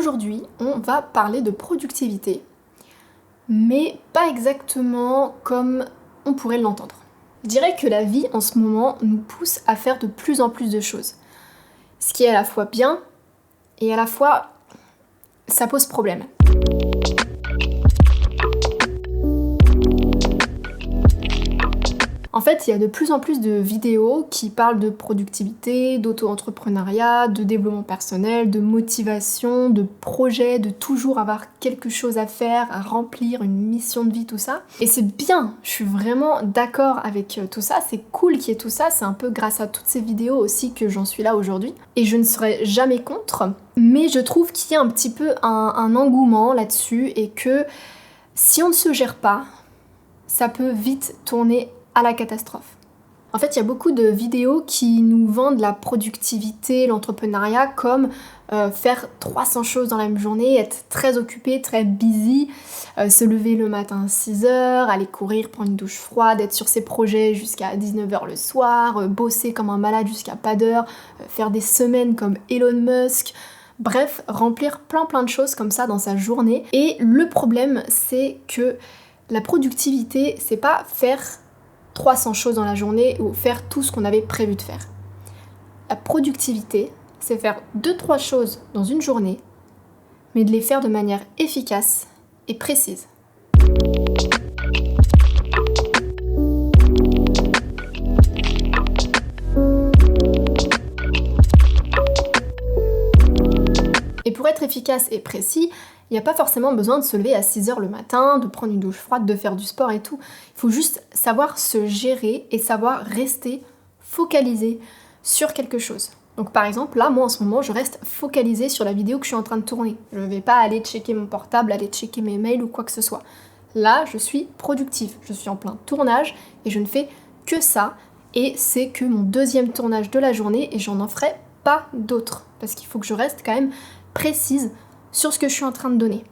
Aujourd'hui, on va parler de productivité, mais pas exactement comme on pourrait l'entendre. Je dirais que la vie en ce moment nous pousse à faire de plus en plus de choses. Ce qui est à la fois bien et à la fois ça pose problème. En fait, il y a de plus en plus de vidéos qui parlent de productivité, d'auto-entrepreneuriat, de développement personnel, de motivation, de projet, de toujours avoir quelque chose à faire, à remplir, une mission de vie, tout ça. Et c'est bien, je suis vraiment d'accord avec tout ça, c'est cool qu'il y ait tout ça, c'est un peu grâce à toutes ces vidéos aussi que j'en suis là aujourd'hui. Et je ne serai jamais contre, mais je trouve qu'il y a un petit peu un engouement là-dessus et que si on ne se gère pas, ça peut vite tourner à la catastrophe. En fait, il y a beaucoup de vidéos qui nous vendent la productivité, l'entrepreneuriat comme faire 300 choses dans la même journée, être très occupé, très busy, se lever le matin à 6h, aller courir, prendre une douche froide, être sur ses projets jusqu'à 19h le soir, bosser comme un malade jusqu'à pas d'heure, faire des semaines comme Elon Musk. Bref, remplir plein de choses comme ça dans sa journée. Et le problème, c'est que la productivité, c'est pas faire 300 choses dans la journée ou faire tout ce qu'on avait prévu de faire. La productivité, c'est faire 2-3 choses dans une journée, mais de les faire de manière efficace et précise. Et pour être efficace et précis, il n'y a pas forcément besoin de se lever à 6h le matin, de prendre une douche froide, de faire du sport et tout. Il faut juste savoir se gérer et savoir rester focalisé sur quelque chose. Donc par exemple, là, moi en ce moment, je reste focalisée sur la vidéo que je suis en train de tourner. Je ne vais pas aller checker mon portable, aller checker mes mails ou quoi que ce soit. Là, je suis productive, je suis en plein tournage et je ne fais que ça. Et c'est que mon deuxième tournage de la journée et j'en en ferai pas d'autres. Parce qu'il faut que je reste quand même précise sur ce que je suis en train de donner.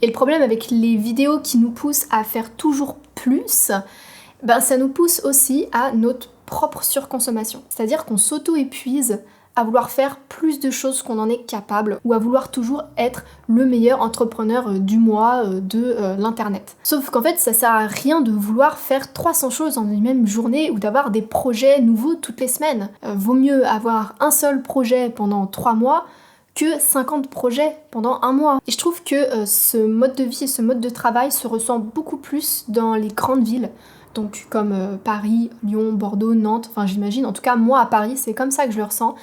Et le problème avec les vidéos qui nous poussent à faire toujours plus, ça nous pousse aussi à notre propre surconsommation. C'est-à-dire qu'on s'auto-épuise à vouloir faire plus de choses qu'on en est capable ou à vouloir toujours être le meilleur entrepreneur du mois de l'internet. Sauf qu'en fait, ça sert à rien de vouloir faire 300 choses en une même journée ou d'avoir des projets nouveaux toutes les semaines. Vaut mieux avoir un seul projet pendant 3 mois que 50 projets pendant 1 mois. Et je trouve que ce mode de vie et ce mode de travail se ressent beaucoup plus dans les grandes villes. Donc comme Paris, Lyon, Bordeaux, Nantes, enfin j'imagine, en tout cas moi à Paris, c'est comme ça que je le ressens.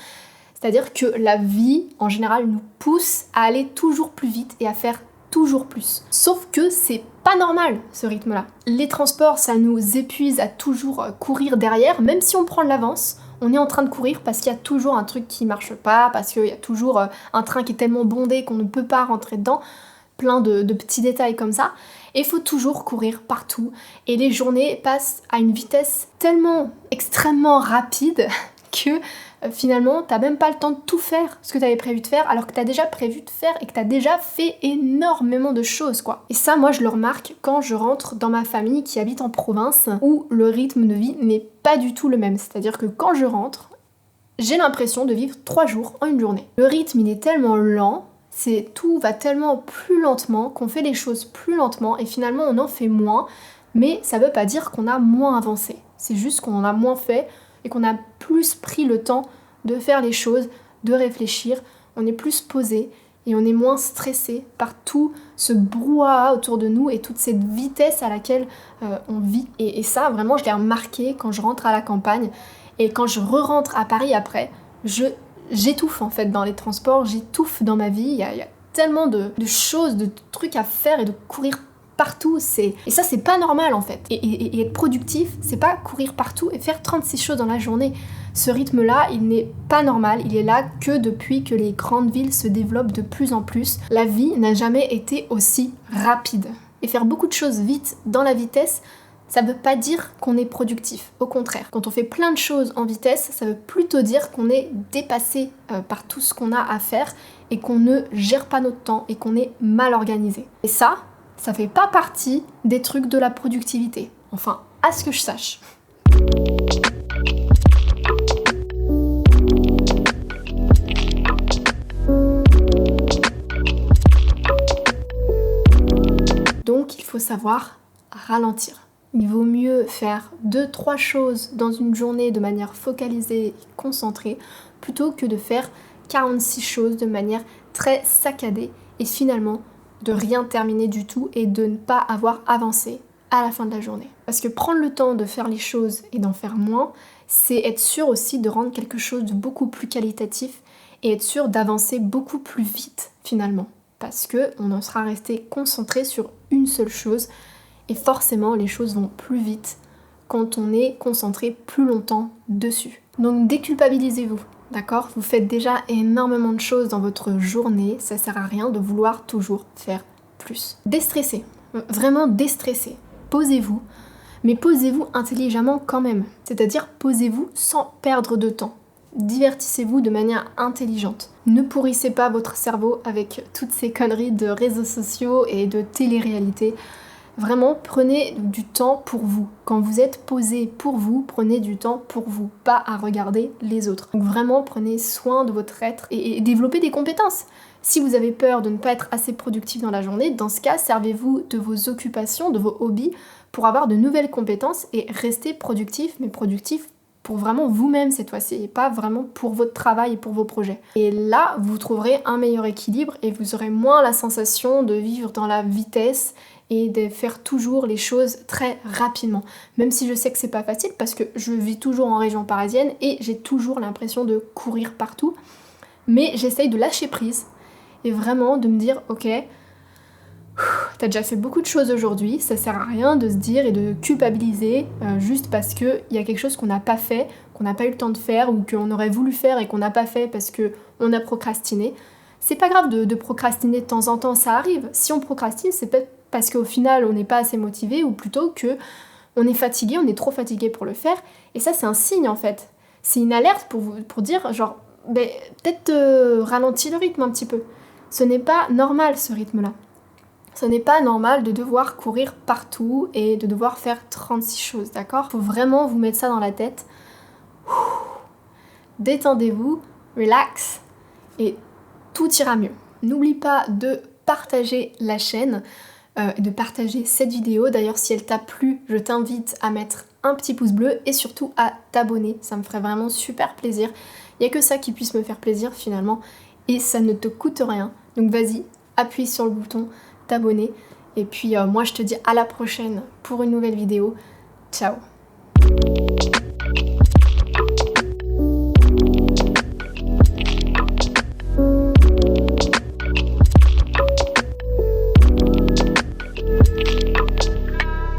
C'est-à-dire que la vie, en général, nous pousse à aller toujours plus vite et à faire toujours plus. Sauf que c'est pas normal, ce rythme-là. Les transports, ça nous épuise à toujours courir derrière. Même si on prend de l'avance, on est en train de courir parce qu'il y a toujours un truc qui marche pas, parce qu'il y a toujours un train qui est tellement bondé qu'on ne peut pas rentrer dedans. Plein de petits détails comme ça. Et il faut toujours courir partout. Et les journées passent à une vitesse tellement extrêmement rapide que finalement, t'as même pas le temps de tout faire ce que t'avais prévu de faire, alors que t'as déjà prévu de faire et que t'as déjà fait énormément de choses, quoi. Et ça, moi, je le remarque quand je rentre dans ma famille qui habite en province, où le rythme de vie n'est pas du tout le même. C'est-à-dire que quand je rentre, j'ai l'impression de vivre 3 jours en une journée. Le rythme, il est tellement lent, tout va tellement plus lentement, qu'on fait les choses plus lentement, et finalement, on en fait moins, mais ça veut pas dire qu'on a moins avancé. C'est juste qu'on en a moins fait, et qu'on a plus pris le temps de faire les choses, de réfléchir, on est plus posé et on est moins stressé par tout ce brouhaha autour de nous et toute cette vitesse à laquelle on vit. Et ça, vraiment, je l'ai remarqué quand je rentre à la campagne et quand je re-rentre à Paris après, j'étouffe en fait dans les transports, j'étouffe dans ma vie, il y a tellement de choses, de trucs à faire et de courir partout, et ça c'est pas normal en fait. Et être productif, c'est pas courir partout et faire 36 choses dans la journée. Ce rythme-là, il n'est pas normal, il est là que depuis que les grandes villes se développent de plus en plus. La vie n'a jamais été aussi rapide. Et faire beaucoup de choses vite, dans la vitesse, ça veut pas dire qu'on est productif. Au contraire, quand on fait plein de choses en vitesse, ça veut plutôt dire qu'on est dépassé par tout ce qu'on a à faire et qu'on ne gère pas notre temps et qu'on est mal organisé. Et ça, Ça fait pas partie des trucs de la productivité. Enfin, à ce que je sache. Donc, il faut savoir ralentir. Il vaut mieux faire 2-3 choses dans une journée de manière focalisée et concentrée plutôt que de faire 46 choses de manière très saccadée et finalement de rien terminer du tout et de ne pas avoir avancé à la fin de la journée. Parce que prendre le temps de faire les choses et d'en faire moins, c'est être sûr aussi de rendre quelque chose de beaucoup plus qualitatif et être sûr d'avancer beaucoup plus vite finalement. Parce qu'on en sera resté concentré sur une seule chose et forcément les choses vont plus vite quand on est concentré plus longtemps dessus. Donc déculpabilisez-vous, d'accord? Vous faites déjà énormément de choses dans votre journée, ça sert à rien de vouloir toujours faire plus. Déstressez, vraiment déstressez. Posez-vous, mais posez-vous intelligemment quand même. C'est-à-dire posez-vous sans perdre de temps. Divertissez-vous de manière intelligente. Ne pourrissez pas votre cerveau avec toutes ces conneries de réseaux sociaux et de télé-réalité. Vraiment, prenez du temps pour vous. Quand vous êtes posé pour vous, prenez du temps pour vous, pas à regarder les autres. Donc vraiment, prenez soin de votre être et développez des compétences. Si vous avez peur de ne pas être assez productif dans la journée, dans ce cas, servez-vous de vos occupations, de vos hobbies, pour avoir de nouvelles compétences et rester productif, mais productif pour vraiment vous-même cette fois-ci, et pas vraiment pour votre travail et pour vos projets. Et là, vous trouverez un meilleur équilibre et vous aurez moins la sensation de vivre dans la vitesse et de faire toujours les choses très rapidement. Même si je sais que c'est pas facile parce que je vis toujours en région parisienne et j'ai toujours l'impression de courir partout. Mais j'essaye de lâcher prise et vraiment de me dire ok, t'as déjà fait beaucoup de choses aujourd'hui, ça sert à rien de se dire et de culpabiliser juste parce qu'il y a quelque chose qu'on n'a pas fait, qu'on n'a pas eu le temps de faire ou qu'on aurait voulu faire et qu'on n'a pas fait parce qu'on a procrastiné. C'est pas grave de procrastiner de temps en temps, ça arrive. Si on procrastine, c'est peut-être parce qu'au final on n'est pas assez motivé ou plutôt que on est fatigué, on est trop fatigué pour le faire. Et ça c'est un signe en fait. C'est une alerte pour dire genre peut-être ralentis le rythme un petit peu. Ce n'est pas normal ce rythme-là. Ce n'est pas normal de devoir courir partout et de devoir faire 36 choses, d'accord? Faut vraiment vous mettre ça dans la tête. Détendez-vous, relax et tout ira mieux. N'oublie pas de partager la chaîne, de partager cette vidéo. D'ailleurs, si elle t'a plu, je t'invite à mettre un petit pouce bleu et surtout à t'abonner. Ça me ferait vraiment super plaisir. Il n'y a que ça qui puisse me faire plaisir finalement et ça ne te coûte rien. Donc vas-y, appuie sur le bouton t'abonner. Et puis moi je te dis à la prochaine pour une nouvelle vidéo. Ciao!